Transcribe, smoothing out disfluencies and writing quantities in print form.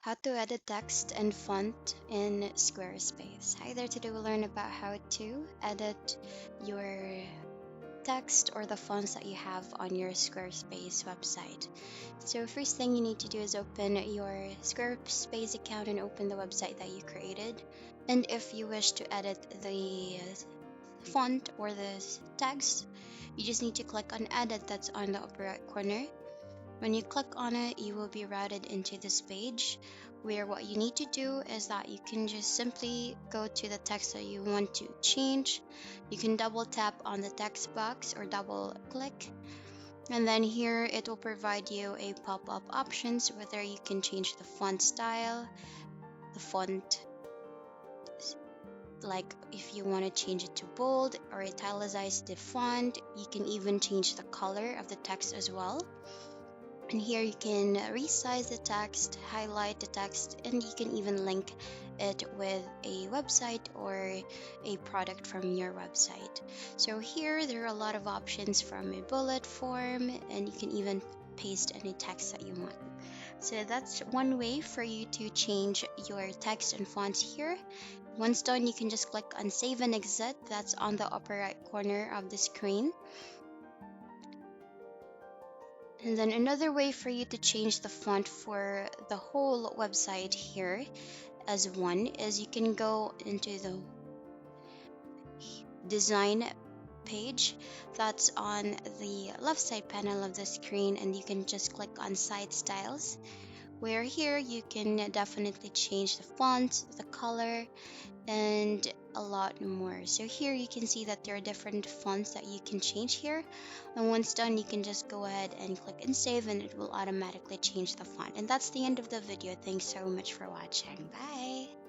How to edit text and font in Squarespace. Hi there, today we'll learn about how to edit your text or the fonts that you have on your Squarespace website. So first thing you need to do is open your Squarespace account and open the website that you created. And if you wish to edit the font or the text, you just need to click on edit that's on the upper right corner. When you click on it, you will be routed into this page where what you need to do is that you can just simply go to the text that you want to change. You can double tap on the text box or double click, and then here it will provide you a pop-up options whether you can change the font style, the font, like if you want to change it to bold or italicize the font. You can even change the color of the text as well. And here you can resize the text, highlight the text, and you can even link it with a website or a product from your website. So here there are a lot of options from a bullet form, and you can even paste any text that you want. So that's one way for you to change your text and fonts here. Once done, you can just click on save and exit. That's on the upper right corner of the screen. And then another way for you to change the font for the whole website here as one is you can go into the design page that's on the left side panel of the screen, and you can just click on site styles, where here you can definitely change the font, the color, and a lot more. So here you can see that there are different fonts that you can change here, and once done you can just go ahead and click and save, and it will automatically change the font. And that's the end of the video. Thanks so much for watching. Bye.